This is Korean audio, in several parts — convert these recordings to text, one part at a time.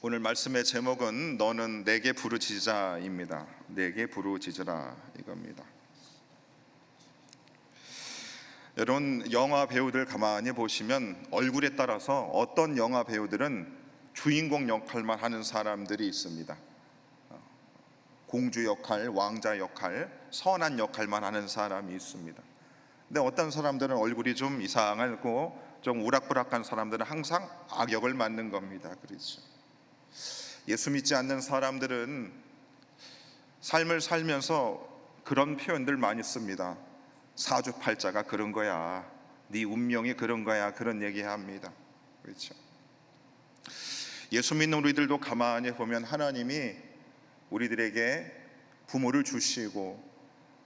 오늘 말씀의 제목은 너는 내게 부르짖으자입니다. 내게 부르짖으라 이겁니다. 여러분, 영화 배우들 가만히 보시면 얼굴에 따라서 어떤 영화 배우들은 주인공 역할만 하는 사람들이 있습니다. 공주 역할, 왕자 역할, 선한 역할만 하는 사람이 있습니다. 근데 어떤 사람들은 얼굴이 좀 이상하고 좀 우락부락한 사람들은 항상 악역을 맡는 겁니다. 그렇죠? 예수 믿지 않는 사람들은 삶을 살면서 그런 표현들 많이 씁니다. 사주팔자가 그런 거야, 네 운명이 그런 거야, 그런 얘기합니다. 그렇죠? 예수 믿는 우리들도 가만히 보면 하나님이 우리들에게 부모를 주시고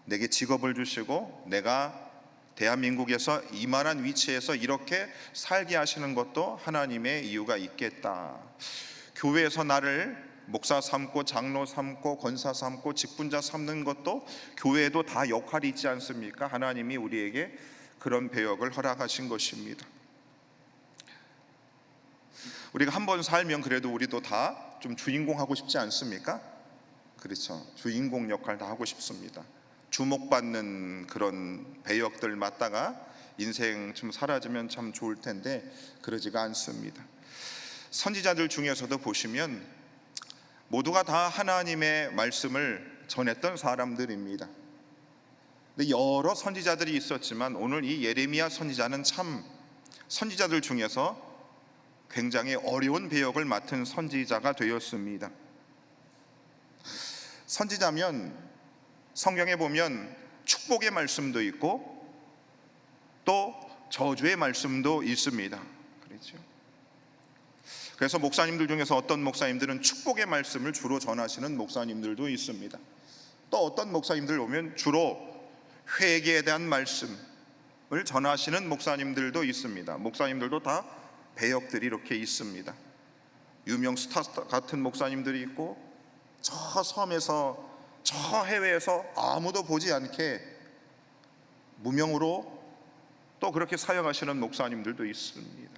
내게 직업을 주시고 내가 대한민국에서 이만한 위치에서 이렇게 살게 하시는 것도 하나님의 이유가 있겠다. 교회에서 나를 목사 삼고 장로 삼고 권사 삼고 직분자 삼는 것도 교회에도 다 역할이 있지 않습니까? 하나님이 우리에게 그런 배역을 허락하신 것입니다. 우리가 한 번 살면 그래도 우리도 다 좀 주인공 하고 싶지 않습니까? 그렇죠. 주인공 역할 다 하고 싶습니다. 주목받는 그런 배역들 맡다가 인생 좀 사라지면 참 좋을 텐데 그러지가 않습니다. 선지자들 중에서도 보시면 모두가 다 하나님의 말씀을 전했던 사람들입니다. 근데 여러 선지자들이 있었지만 오늘 이 예레미야 선지자는 참 선지자들 중에서 굉장히 어려운 배역을 맡은 선지자가 되었습니다. 선지자면 성경에 보면 축복의 말씀도 있고 또 저주의 말씀도 있습니다. 그렇죠? 그래서 목사님들 중에서 어떤 목사님들은 축복의 말씀을 주로 전하시는 목사님들도 있습니다. 또 어떤 목사님들 보면 주로 회개에 대한 말씀을 전하시는 목사님들도 있습니다. 목사님들도 다 배역들이 이렇게 있습니다. 유명 스타 같은 목사님들이 있고 저 섬에서 저 해외에서 아무도 보지 않게 무명으로 또 그렇게 사역하시는 목사님들도 있습니다.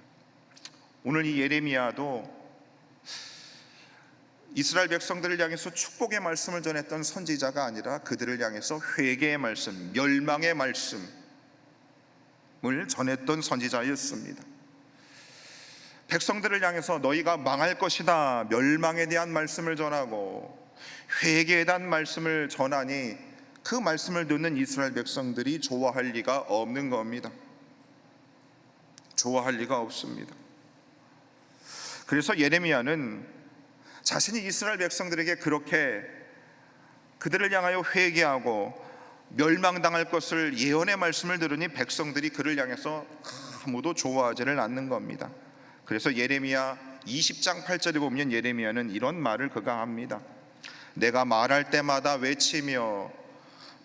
오늘 이 예레미야도 이스라엘 백성들을 향해서 축복의 말씀을 전했던 선지자가 아니라 그들을 향해서 회개의 말씀, 멸망의 말씀을 전했던 선지자였습니다. 백성들을 향해서 너희가 망할 것이다, 멸망에 대한 말씀을 전하고 회개에 대한 말씀을 전하니 그 말씀을 듣는 이스라엘 백성들이 좋아할 리가 없는 겁니다. 좋아할 리가 없습니다. 그래서 예레미야는 자신이 이스라엘 백성들에게 그렇게 그들을 향하여 회개하고 멸망당할 것을 예언의 말씀을 들으니 백성들이 그를 향해서 아무도 좋아하지를 않는 겁니다. 그래서 예레미야 20장 8절에 보면 예레미야는 이런 말을 그가 합니다. 내가 말할 때마다 외치며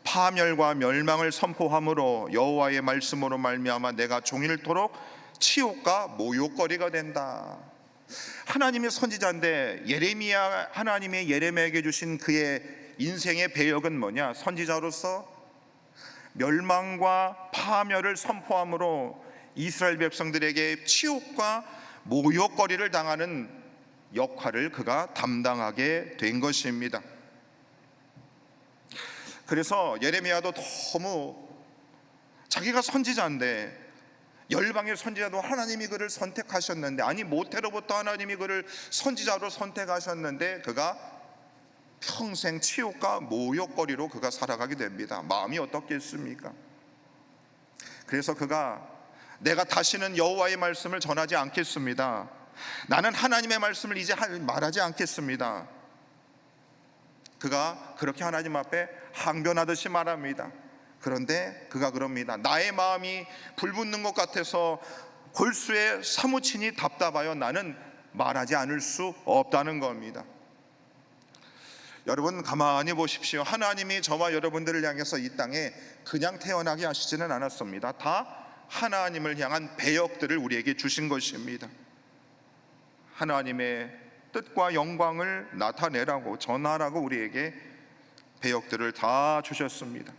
파멸과 멸망을 선포함으로 여호와의 말씀으로 말미암아 내가 종일토록 치욕과 모욕거리가 된다. 하나님의 선지자인데 예레미야, 하나님의 예레미야에게 주신 그의 인생의 배역은 뭐냐? 선지자로서 멸망과 파멸을 선포함으로 이스라엘 백성들에게 치욕과 모욕거리를 당하는 역할을 그가 담당하게 된 것입니다. 그래서 예레미야도 너무 자기가 선지자인데 열방의 선지자도 하나님이 그를 선택하셨는데, 아니 모태로부터 하나님이 그를 선지자로 선택하셨는데 그가 평생 치욕과 모욕거리로 그가 살아가게 됩니다. 마음이 어떻겠습니까? 그래서 그가 내가 다시는 여호와의 말씀을 전하지 않겠습니다. 나는 하나님의 말씀을 이제 말하지 않겠습니다. 그가 그렇게 하나님 앞에 항변하듯이 말합니다. 그런데 그가 그럽니다. 나의 마음이 불붙는 것 같아서 골수에 사무치니 답답하여 나는 말하지 않을 수 없다는 겁니다. 여러분 가만히 보십시오. 하나님이 저와 여러분들을 향해서 이 땅에 그냥 태어나게 하시지는 않았습니다. 다 하나님을 향한 배역들을 우리에게 주신 것입니다. 하나님의 뜻과 영광을 나타내라고, 전하라고 우리에게 배역들을 다 주셨습니다.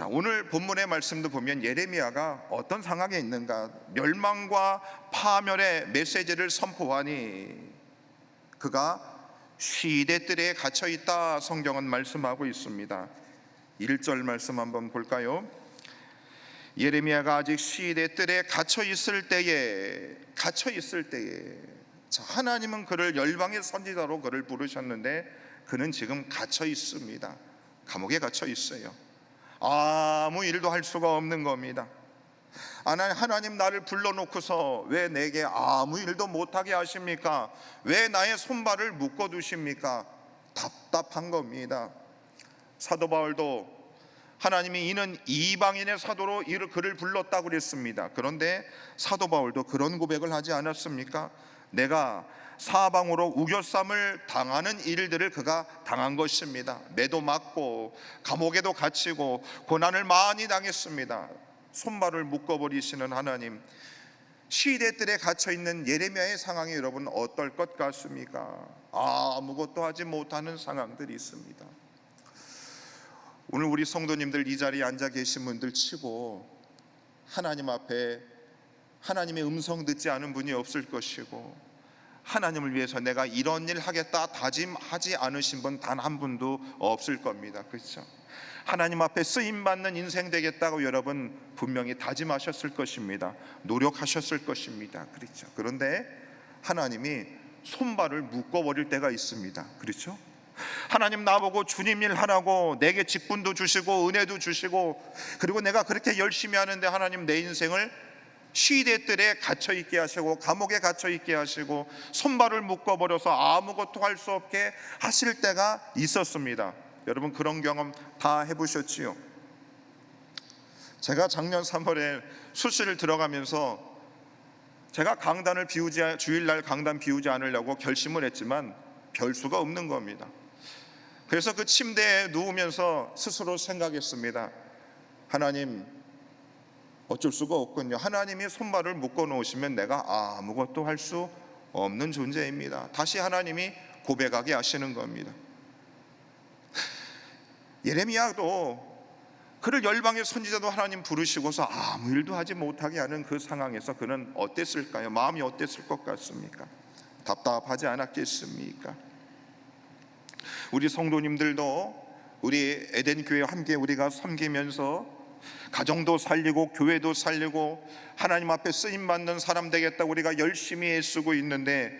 자, 오늘 본문의 말씀도 보면 예레미야가 어떤 상황에 있는가, 멸망과 파멸의 메시지를 선포하니 그가 시대 뜰에 갇혀 있다, 성경은 말씀하고 있습니다. 1절 말씀 한번 볼까요? 예레미야가 아직 시대 뜰에 갇혀 있을 때에 자, 하나님은 그를 열방의 선지자로 그를 부르셨는데 그는 지금 갇혀 있습니다. 감옥에 갇혀 있어요. 아무 일도 할 수가 없는 겁니다. 하나님, 나를 불러놓고서 왜 내게 아무 일도 못하게 하십니까? 왜 나의 손발을 묶어두십니까? 답답한 겁니다. 사도 바울도 하나님이 이는 이방인의 사도로 그를 불렀다고 그랬습니다. 그런데 사도 바울도 그런 고백을 하지 않았습니까? 내가 사방으로 우겨쌈을 당하는 일들을 그가 당한 것입니다. 매도 맞고 감옥에도 갇히고 고난을 많이 당했습니다. 손발을 묶어버리시는 하나님, 시대들에 갇혀있는 예레미야의 상황이 여러분 어떨 것 같습니까? 아무것도 하지 못하는 상황들이 있습니다. 오늘 우리 성도님들 이 자리에 앉아 계신 분들 치고 하나님 앞에 하나님의 음성 듣지 않은 분이 없을 것이고, 하나님을 위해서 내가 이런 일 하겠다 다짐하지 않으신 분 단 한 분도 없을 겁니다. 그렇죠? 하나님 앞에 쓰임받는 인생 되겠다고 여러분 분명히 다짐하셨을 것입니다. 노력하셨을 것입니다. 그렇죠? 그런데 하나님이 손발을 묶어버릴 때가 있습니다. 그렇죠? 하나님, 나보고 주님 일 하라고 내게 직분도 주시고 은혜도 주시고, 그리고 내가 그렇게 열심히 하는데 하나님 내 인생을 시대들에 갇혀있게 하시고 감옥에 갇혀있게 하시고 손발을 묶어버려서 아무것도 할 수 없게 하실 때가 있었습니다. 여러분 그런 경험 다 해보셨지요? 제가 작년 3월에 수시를 들어가면서 제가 강단을 주일날 강단 비우지 않으려고 결심을 했지만 별 수가 없는 겁니다. 그래서 그 침대에 누우면서 스스로 생각했습니다. 하나님, 어쩔 수가 없군요. 하나님이 손발을 묶어 놓으시면 내가 아무것도 할 수 없는 존재입니다. 다시 하나님이 고백하게 하시는 겁니다. 예레미야도 그를 열방의 선지자도 하나님 부르시고서 아무 일도 하지 못하게 하는 그 상황에서 그는 어땠을까요? 마음이 어땠을 것 같습니까? 답답하지 않았겠습니까? 우리 성도님들도 우리 에덴교회 함께 우리가 섬기면서 가정도 살리고 교회도 살리고 하나님 앞에 쓰임받는 사람 되겠다고 우리가 열심히 애쓰고 있는데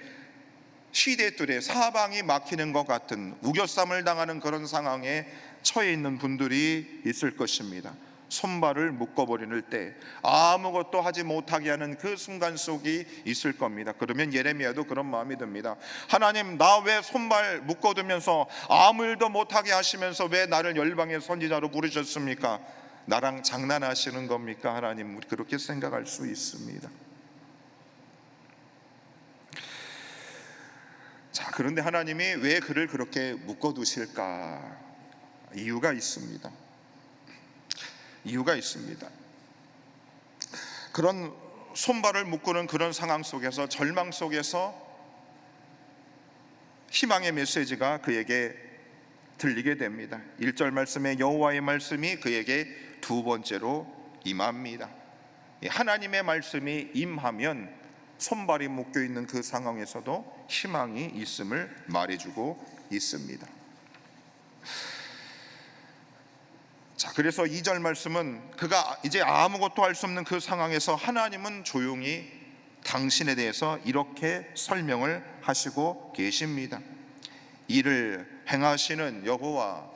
시대들에 사방이 막히는 것 같은 우겨쌈을 당하는 그런 상황에 처해 있는 분들이 있을 것입니다. 손발을 묶어버리는 때 아무것도 하지 못하게 하는 그 순간 속이 있을 겁니다. 그러면 예레미야도 그런 마음이 듭니다. 하나님, 나 왜 손발 묶어두면서 아무 일도 못하게 하시면서 왜 나를 열방의 선지자로 부르셨습니까? 나랑 장난하시는 겁니까? 하나님, 우리 그렇게 생각할 수 있습니다. 자, 그런데 하나님이 왜 그를 그렇게 묶어두실까? 이유가 있습니다. 그런 손발을 묶는 그런 상황 속에서, 절망 속에서 희망의 메시지가 그에게 들리게 됩니다. 1절 말씀에 여호와의 말씀이 그에게 두 번째로 임합니다. 하나님의 말씀이 임하면 손발이 묶여 있는 그 상황에서도 희망이 있음을 말해주고 있습니다. 자, 그래서 2절 말씀은 그가 이제 아무것도 할 수 없는 그 상황에서 하나님은 조용히 당신에 대해서 이렇게 설명을 하시고 계십니다. 이를 행하시는 여호와,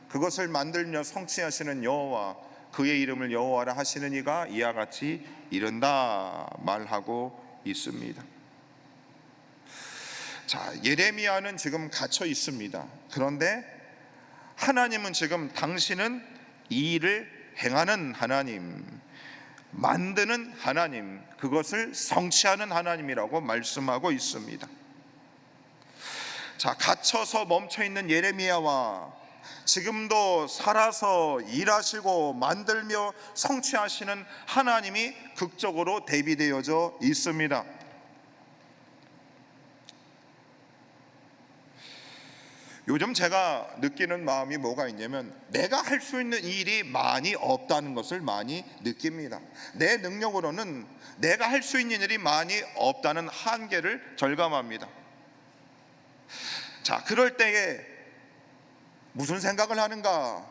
그것을 만들며 성취하시는 여호와, 그의 이름을 여호와라 하시는 이가 이와 같이 이른다 말하고 있습니다. 자, 예레미야는 지금 갇혀 있습니다. 그런데 하나님은 지금 당신은 이 일을 행하는 하나님, 만드는 하나님, 그것을 성취하는 하나님이라고 말씀하고 있습니다. 자, 갇혀서 멈춰있는 예레미야와 지금도 살아서 일하시고 만들며 성취하시는 하나님이 극적으로 대비되어져 있습니다. 요즘 제가 느끼는 마음이 뭐가 있냐면, 내가 할 수 있는 일이 많이 없다는 것을 많이 느낍니다. 내 능력으로는 내가 할 수 있는 일이 많이 없다는 한계를 절감합니다. 자, 그럴 때에 무슨 생각을 하는가?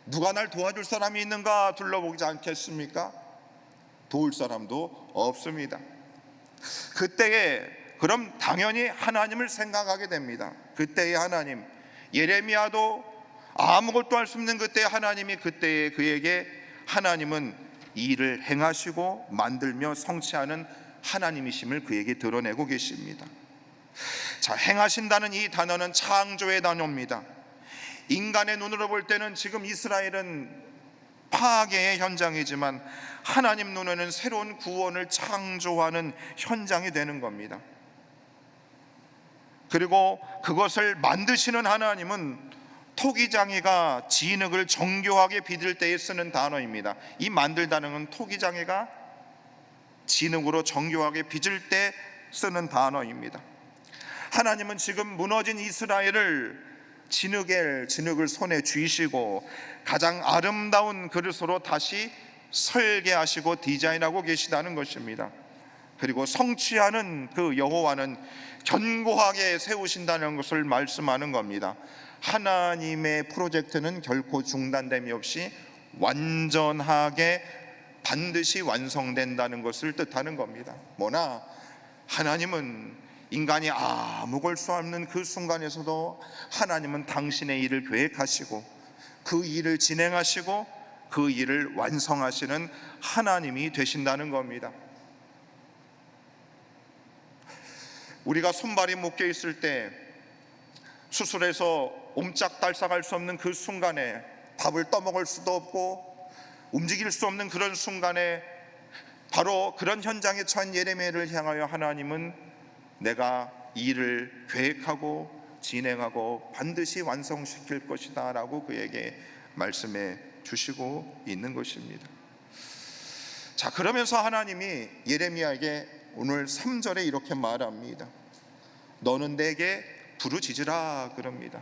누가 날 도와줄 사람이 있는가 둘러보지 않겠습니까? 도울 사람도 없습니다. 그때에 그럼 당연히 하나님을 생각하게 됩니다. 그때의 하나님, 예레미야도 아무것도 할 수 없는 그때의 하나님이 그때에 그에게, 하나님은 일을 행하시고 만들며 성취하는 하나님이심을 그에게 드러내고 계십니다. 자, 행하신다는 이 단어는 창조의 단어입니다. 인간의 눈으로 볼 때는 지금 이스라엘은 파괴의 현장이지만, 하나님 눈에는 새로운 구원을 창조하는 현장이 되는 겁니다. 그리고 그것을 만드시는 하나님은 토기장이가 진흙을 정교하게 빚을 때에 쓰는 단어입니다. 이 만들다는 건 토기장이가 진흙으로 정교하게 빚을 때 쓰는 단어입니다. 하나님은 지금 무너진 이스라엘을 진흙을 손에 쥐시고 가장 아름다운 그릇으로 다시 설계하시고 디자인하고 계시다는 것입니다. 그리고 성취하는 그 여호와는 견고하게 세우신다는 것을 말씀하는 겁니다. 하나님의 프로젝트는 결코 중단됨이 없이 완전하게 반드시 완성된다는 것을 뜻하는 겁니다. 뭐나 하나님은 인간이 아무 걸 수 없는 그 순간에서도 하나님은 당신의 일을 계획하시고 그 일을 진행하시고 그 일을 완성하시는 하나님이 되신다는 겁니다. 우리가 손발이 묶여 있을 때 수술해서 옴짝달싹할 수 없는 그 순간에, 밥을 떠먹을 수도 없고 움직일 수 없는 그런 순간에, 바로 그런 현장에 처한 예레미야를 향하여 하나님은 내가 일을 계획하고 진행하고 반드시 완성시킬 것이다 라고 그에게 말씀해 주시고 있는 것입니다. 자, 그러면서 하나님이 예레미야에게 오늘 3절에 이렇게 말합니다. 너는 내게 부르짖으라 그럽니다.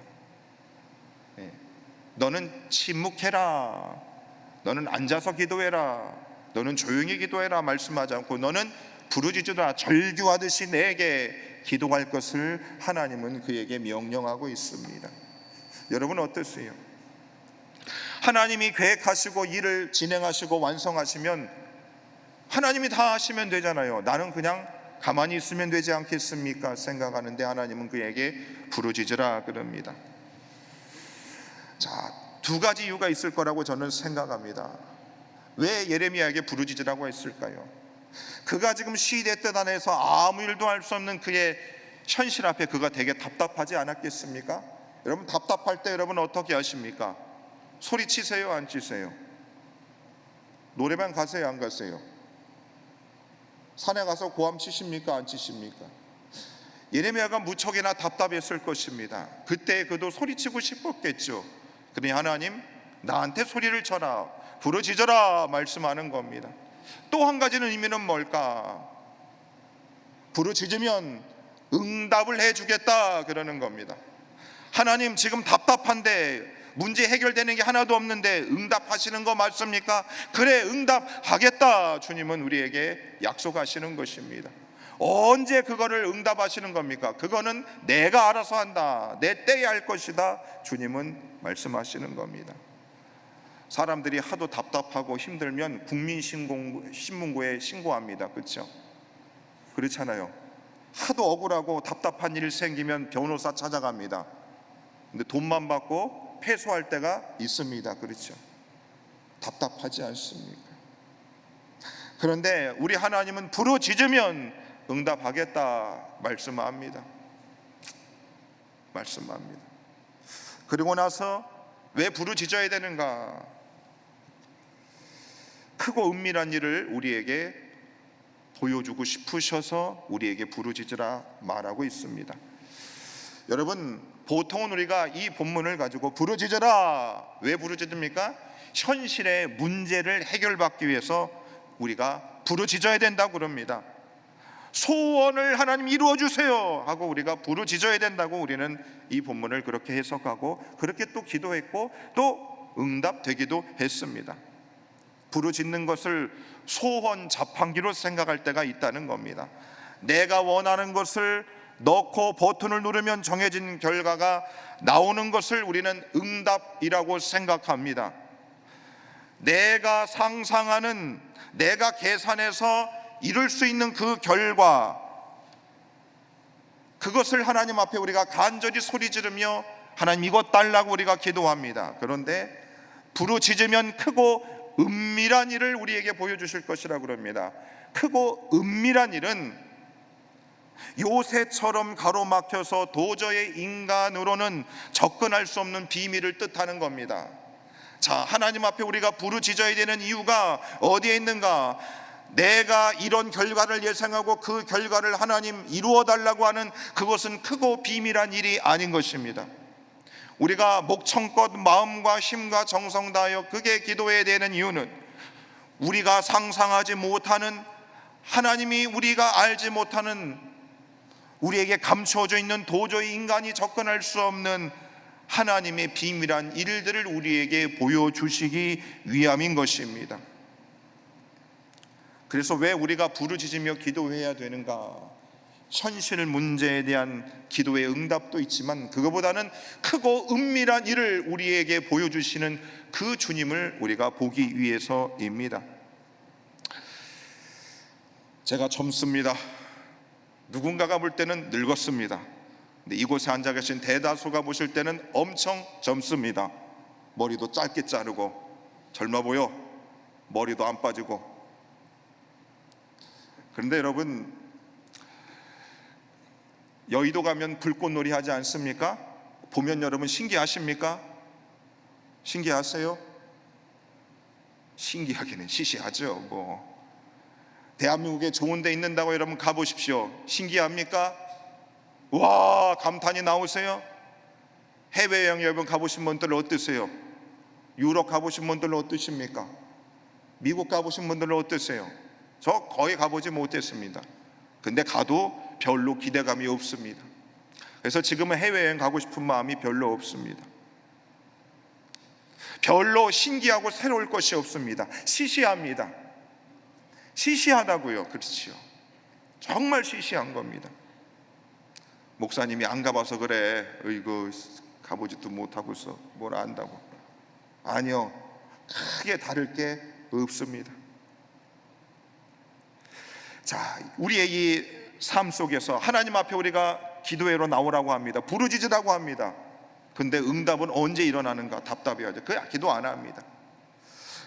너는 침묵해라, 너는 앉아서 기도해라, 너는 조용히 기도해라 말씀하지 않고 너는 부르짖으라, 절규하듯이 내게 기도할 것을 하나님은 그에게 명령하고 있습니다. 여러분 어떠세요? 하나님이 계획하시고 일을 진행하시고 완성하시면 하나님이 다 하시면 되잖아요. 나는 그냥 가만히 있으면 되지 않겠습니까? 생각하는데 하나님은 그에게 부르짖으라 그럽니다. 자, 두 가지 이유가 있을 거라고 저는 생각합니다. 왜 예레미야에게 부르짖으라고 했을까요? 그가 지금 시대 뜻 안에서 아무 일도 할 수 없는 그의 현실 앞에 그가 되게 답답하지 않았겠습니까? 여러분 답답할 때 여러분 어떻게 하십니까? 소리치세요, 안 치세요? 노래방 가세요, 안 가세요? 산에 가서 고함 치십니까, 안 치십니까? 예레미야가 무척이나 답답했을 것입니다. 그때 그도 소리치고 싶었겠죠. 그러니 하나님, 나한테 소리를 쳐라, 부르짖어라 말씀하는 겁니다. 또 한 가지는 의미는 뭘까? 부르짖으면 응답을 해주겠다 그러는 겁니다. 하나님, 지금 답답한데 문제 해결되는 게 하나도 없는데 응답하시는 거 맞습니까? 그래, 응답하겠다 주님은 우리에게 약속하시는 것입니다. 언제 그거를 응답하시는 겁니까? 그거는 내가 알아서 한다, 내 때에 할 것이다 주님은 말씀하시는 겁니다. 사람들이 하도 답답하고 힘들면 국민신문고에 신고합니다. 그렇죠? 그렇잖아요. 하도 억울하고 답답한 일 생기면 변호사 찾아갑니다. 근데 돈만 받고 패소할 때가 있습니다. 그렇죠? 답답하지 않습니까? 그런데 우리 하나님은 부르짖으면 응답하겠다 말씀합니다. 그리고 나서 왜 부르짖어야 되는가? 크고 은밀한 일을 우리에게 보여주고 싶으셔서 우리에게 부르짖으라 말하고 있습니다. 여러분, 보통은 우리가 이 본문을 가지고 부르짖어라, 왜 부르짖습니까? 현실의 문제를 해결받기 위해서 우리가 부르짖어야 된다고 그럽니다. 소원을 하나님 이루어 주세요 하고 우리가 부르짖어야 된다고 우리는 이 본문을 그렇게 해석하고 그렇게 또 기도했고 또 응답되기도 했습니다. 부르짖는 것을 소원 자판기로 생각할 때가 있다는 겁니다. 내가 원하는 것을 넣고 버튼을 누르면 정해진 결과가 나오는 것을 우리는 응답이라고 생각합니다. 내가 상상하는, 내가 계산해서 이룰 수 있는 그 결과, 그것을 하나님 앞에 우리가 간절히 소리 지르며 하나님 이것 달라고 우리가 기도합니다. 그런데 부르짖으면 크고 은밀한 일을 우리에게 보여주실 것이라고 그럽니다. 크고 은밀한 일은 요새처럼 가로막혀서 도저히 인간으로는 접근할 수 없는 비밀을 뜻하는 겁니다. 자, 하나님 앞에 우리가 부르짖어야 되는 이유가 어디에 있는가? 내가 이런 결과를 예상하고 그 결과를 하나님 이루어 달라고 하는 그것은 크고 비밀한 일이 아닌 것입니다. 우리가 목청껏 마음과 힘과 정성 다하여 크게 기도해야 되는 이유는 우리가 상상하지 못하는, 하나님이 우리가 알지 못하는, 우리에게 감추어져 있는 도저히 인간이 접근할 수 없는 하나님의 비밀한 일들을 우리에게 보여주시기 위함인 것입니다. 그래서 왜 우리가 부르짖으며 기도해야 되는가? 현실 문제에 대한 기도의 응답도 있지만 그거보다는 크고 은밀한 일을 우리에게 보여주시는 그 주님을 우리가 보기 위해서입니다. 제가 젊습니다. 누군가가 볼 때는 늙었습니다. 근데 이곳에 앉아 계신 대다수가 보실 때는 엄청 젊습니다. 머리도 짧게 자르고 젊어 보여. 머리도 안 빠지고. 그런데 여러분, 여의도 가면 불꽃놀이 하지 않습니까? 보면 여러분 신기하십니까? 신기하세요? 신기하기는 시시하죠. 뭐 대한민국에 좋은 데 있는다고 여러분 가보십시오. 신기합니까? 와, 감탄이 나오세요? 해외여행 여러분 가보신 분들은 어떠세요? 유럽 가보신 분들은 어떠십니까? 미국 가보신 분들은 어떠세요? 저 거의 가보지 못했습니다. 근데 가도 별로 기대감이 없습니다. 그래서 지금은 해외여행 가고 싶은 마음이 별로 없습니다. 별로 신기하고 새로울 것이 없습니다. 시시합니다. 시시하다고요. 그렇지요. 정말 시시한 겁니다. 목사님이 안 가봐서 그래. 이거 가보지도 못하고서 뭘 안다고. 아니요, 크게 다를 게 없습니다. 자, 우리의 이 삶 속에서 하나님 앞에 우리가 기도회로 나오라고 합니다. 부르짖으라고 합니다. 근데 응답은 언제 일어나는가? 답답해하죠. 그 기도 안 합니다.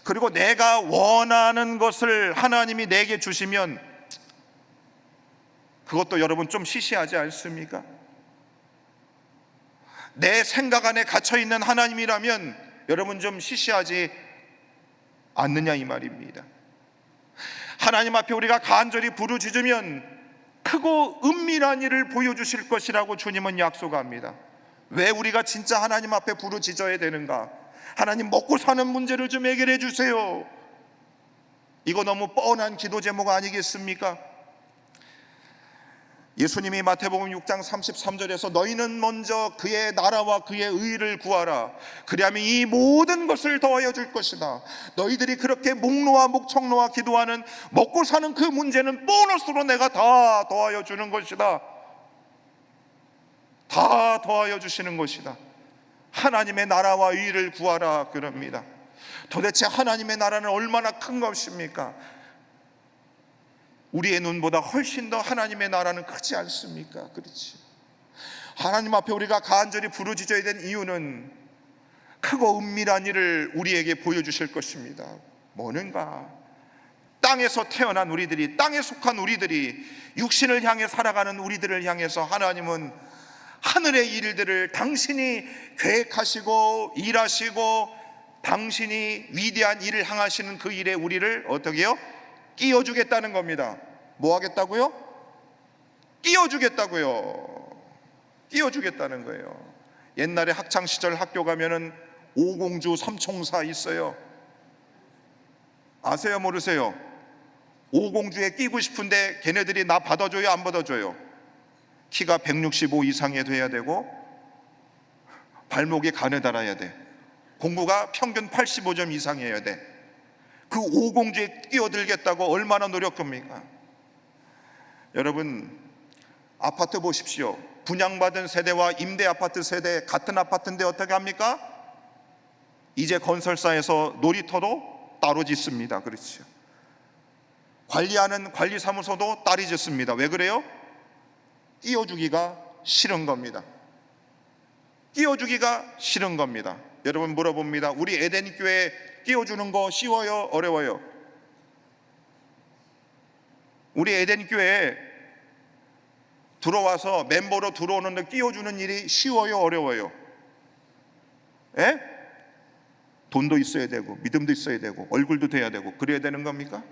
그리고 내가 원하는 것을 하나님이 내게 주시면 그것도 여러분 좀 시시하지 않습니까? 내 생각 안에 갇혀있는 하나님이라면 여러분 좀 시시하지 않느냐 이 말입니다. 하나님 앞에 우리가 간절히 부르짖으면 크고 은밀한 일을 보여주실 것이라고 주님은 약속합니다. 왜 우리가 진짜 하나님 앞에 부르짖어야 되는가? 하나님, 먹고 사는 문제를 좀 해결해 주세요. 이거 너무 뻔한 기도 제목 아니겠습니까? 예수님이 마태복음 6장 33절에서 너희는 먼저 그의 나라와 그의 의를 구하라. 그리하면 이 모든 것을 더하여 줄 것이다. 너희들이 그렇게 목 놓아 목청 놓아 기도하는 먹고 사는 그 문제는 보너스로 내가 다 더하여 주는 것이다. 다 더하여 주시는 것이다. 하나님의 나라와 의를 구하라 그럽니다. 도대체 하나님의 나라는 얼마나 큰 것입니까? 우리의 눈보다 훨씬 더 하나님의 나라는 크지 않습니까? 그렇지. 하나님 앞에 우리가 간절히 부르짖어야 된 이유는 크고 은밀한 일을 우리에게 보여주실 것입니다. 뭐는가? 땅에서 태어난 우리들이, 땅에 속한 우리들이, 육신을 향해 살아가는 우리들을 향해서 하나님은 하늘의 일들을 당신이 계획하시고 일하시고 당신이 위대한 일을 향하시는 그 일에 우리를 어떻게 해요? 끼워주겠다는 겁니다. 뭐 하겠다고요? 끼워주겠다고요. 끼워주겠다는 거예요. 옛날에 학창시절 학교 가면은 오공주 삼총사 있어요. 아세요 모르세요? 오공주에 끼고 싶은데 걔네들이 나 받아줘요, 안 받아줘요? 키가 165 이상이 돼야 되고 발목이 가느다라야 돼. 공부가 평균 85점 이상이어야 돼. 그 오공주에 끼어들겠다고 얼마나 노력합니까? 여러분, 아파트 보십시오. 분양받은 세대와 임대 아파트 세대 같은 아파트인데 어떻게 합니까? 이제 건설사에서 놀이터도 따로 짓습니다. 그렇죠. 관리하는 관리사무소도 따로 짓습니다. 왜 그래요? 끼워주기가 싫은 겁니다. 끼워주기가 싫은 겁니다. 여러분, 물어봅니다. 우리 에덴 교회 끼워주는 거 쉬워요, 어려워요? 우리 에덴 교회에 들어와서 멤버로 들어오는데 끼워주는 일이 쉬워요, 어려워요? 예? 돈도 있어야 되고 믿음도 있어야 되고 얼굴도 돼야 되고 그래야 되는 겁니까?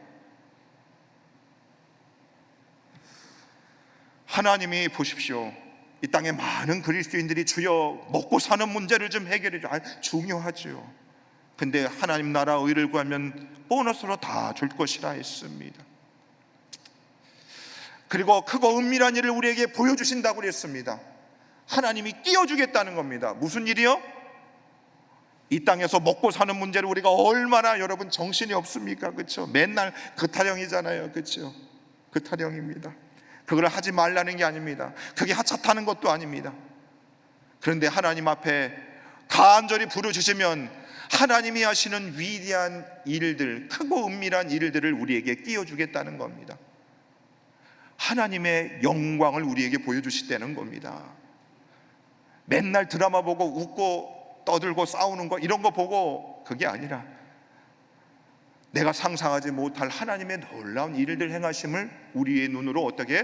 하나님이 보십시오. 이 땅에 많은 그리스도인들이 주여 먹고 사는 문제를 좀 해결해 줘. 중요하죠. 근데 하나님 나라 의를 구하면 보너스로 다 줄 것이라 했습니다. 그리고 크고 은밀한 일을 우리에게 보여주신다고 그랬습니다. 하나님이 끼워주겠다는 겁니다. 무슨 일이요? 이 땅에서 먹고 사는 문제를 우리가 얼마나 여러분 정신이 없습니까? 그렇죠? 맨날 그 타령이잖아요. 그렇죠? 그 타령입니다. 그걸 하지 말라는 게 아닙니다. 그게 하찮다는 것도 아닙니다. 그런데 하나님 앞에 간절히 부르짖으면 하나님이 하시는 위대한 일들, 크고 은밀한 일들을 우리에게 끼워주겠다는 겁니다. 하나님의 영광을 우리에게 보여주시다는 겁니다. 맨날 드라마 보고 웃고 떠들고 싸우는 거 이런 거 보고 그게 아니라 내가 상상하지 못할 하나님의 놀라운 일들 행하심을 우리의 눈으로 어떻게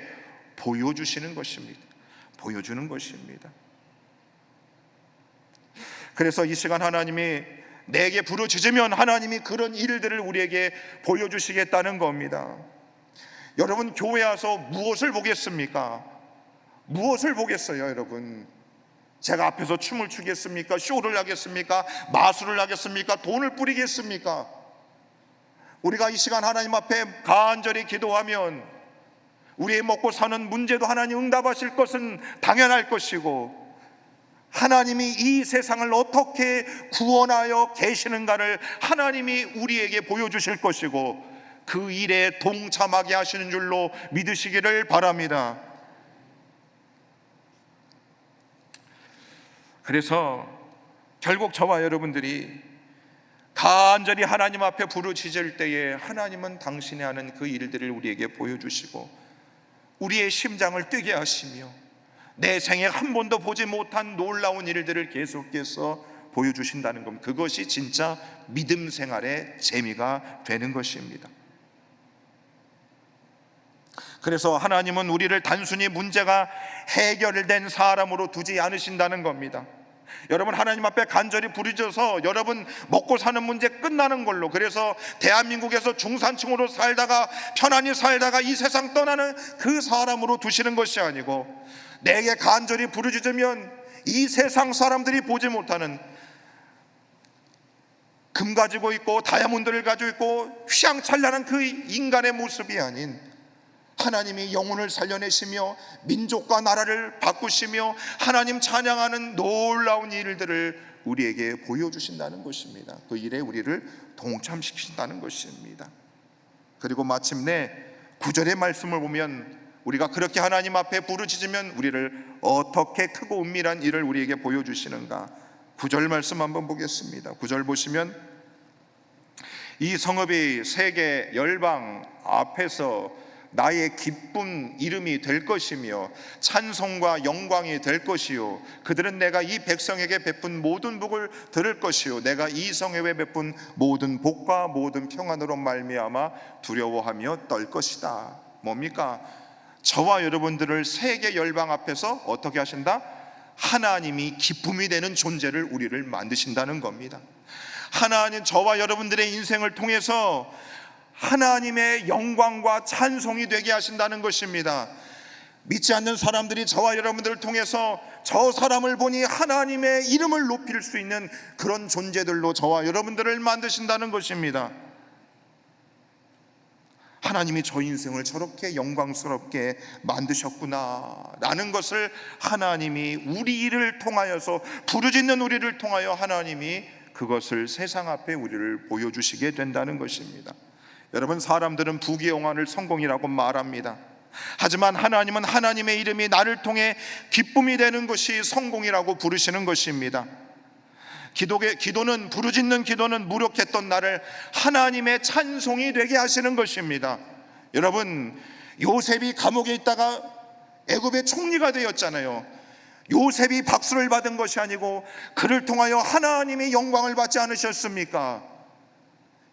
보여주시는 것입니다. 보여주는 것입니다. 그래서 이 시간 하나님이 내게 부르짖으면 하나님이 그런 일들을 우리에게 보여주시겠다는 겁니다. 여러분, 교회 와서 무엇을 보겠습니까? 무엇을 보겠어요, 여러분? 제가 앞에서 춤을 추겠습니까? 쇼를 하겠습니까? 마술을 하겠습니까? 돈을 뿌리겠습니까? 우리가 이 시간 하나님 앞에 간절히 기도하면 우리의 먹고 사는 문제도 하나님 응답하실 것은 당연할 것이고, 하나님이 이 세상을 어떻게 구원하여 계시는가를 하나님이 우리에게 보여주실 것이고, 그 일에 동참하게 하시는 줄로 믿으시기를 바랍니다. 그래서 결국 저와 여러분들이 간절히 하나님 앞에 부르짖을 때에 하나님은 당신이 하는 그 일들을 우리에게 보여주시고 우리의 심장을 뛰게 하시며 내 생에 한 번도 보지 못한 놀라운 일들을 계속해서 보여주신다는 겁니다. 그것이 진짜 믿음 생활의 재미가 되는 것입니다. 그래서 하나님은 우리를 단순히 문제가 해결된 사람으로 두지 않으신다는 겁니다. 여러분, 하나님 앞에 간절히 부르짖어서 여러분 먹고 사는 문제 끝나는 걸로, 그래서 대한민국에서 중산층으로 살다가 편안히 살다가 이 세상 떠나는 그 사람으로 두시는 것이 아니고, 내게 간절히 부르짖으면 이 세상 사람들이 보지 못하는 금 가지고 있고 다이아몬드를 가지고 있고 휘황찬란한 그 인간의 모습이 아닌 하나님이 영혼을 살려내시며 민족과 나라를 바꾸시며 하나님 찬양하는 놀라운 일들을 우리에게 보여주신다는 것입니다. 그 일에 우리를 동참시키신다는 것입니다. 그리고 마침내 9절의 말씀을 보면 우리가 그렇게 하나님 앞에 부르짖으면 우리를 어떻게 크고 은밀한 일을 우리에게 보여주시는가. 9절 말씀 한번 보겠습니다. 9절 보시면 이 성읍이 세계 열방 앞에서 나의 기쁜 이름이 될 것이며 찬송과 영광이 될 것이요, 그들은 내가 이 백성에게 베푼 모든 복을 들을 것이요, 내가 이 성읍에 베푼 모든 복과 모든 평안으로 말미암아 두려워하며 떨 것이다. 뭡니까? 저와 여러분들을 세계 열방 앞에서 어떻게 하신다? 하나님이 기쁨이 되는 존재를 우리를 만드신다는 겁니다. 하나님, 저와 여러분들의 인생을 통해서 하나님의 영광과 찬송이 되게 하신다는 것입니다. 믿지 않는 사람들이 저와 여러분들을 통해서 저 사람을 보니 하나님의 이름을 높일 수 있는 그런 존재들로 저와 여러분들을 만드신다는 것입니다. 하나님이 저 인생을 저렇게 영광스럽게 만드셨구나 라는 것을 하나님이 우리를 통하여서, 부르짖는 우리를 통하여 하나님이 그것을 세상 앞에 우리를 보여주시게 된다는 것입니다. 여러분, 사람들은 부귀영화를 성공이라고 말합니다. 하지만 하나님은 하나님의 이름이 나를 통해 기쁨이 되는 것이 성공이라고 부르시는 것입니다. 기도는, 부르짖는 기도는 무력했던 나를 하나님의 찬송이 되게 하시는 것입니다. 여러분, 요셉이 감옥에 있다가 애굽의 총리가 되었잖아요. 요셉이 박수를 받은 것이 아니고 그를 통하여 하나님의 영광을 받지 않으셨습니까?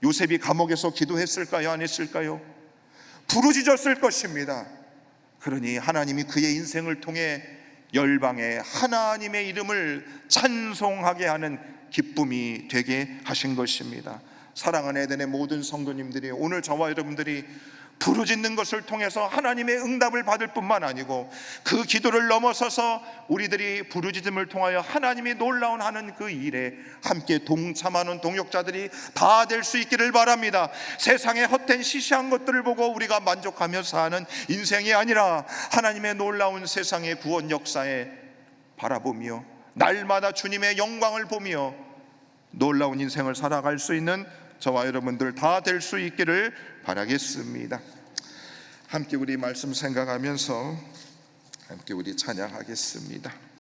요셉이 감옥에서 기도했을까요? 안 했을까요? 부르짖었을 것입니다. 그러니 하나님이 그의 인생을 통해 열방에 하나님의 이름을 찬송하게 하는 기쁨이 되게 하신 것입니다. 사랑하는 에덴의 모든 성도님들이, 오늘 저와 여러분들이 부르짖는 것을 통해서 하나님의 응답을 받을 뿐만 아니고 그 기도를 넘어서서 우리들이 부르짖음을 통하여 하나님이 놀라운 하는 그 일에 함께 동참하는 동역자들이 다 될 수 있기를 바랍니다. 세상의 헛된 시시한 것들을 보고 우리가 만족하며 사는 인생이 아니라 하나님의 놀라운 세상의 구원 역사에 바라보며 날마다 주님의 영광을 보며 놀라운 인생을 살아갈 수 있는 저와 여러분들 다 될 수 있기를 바라겠습니다. 함께 우리 말씀 생각하면서 함께 우리 찬양하겠습니다.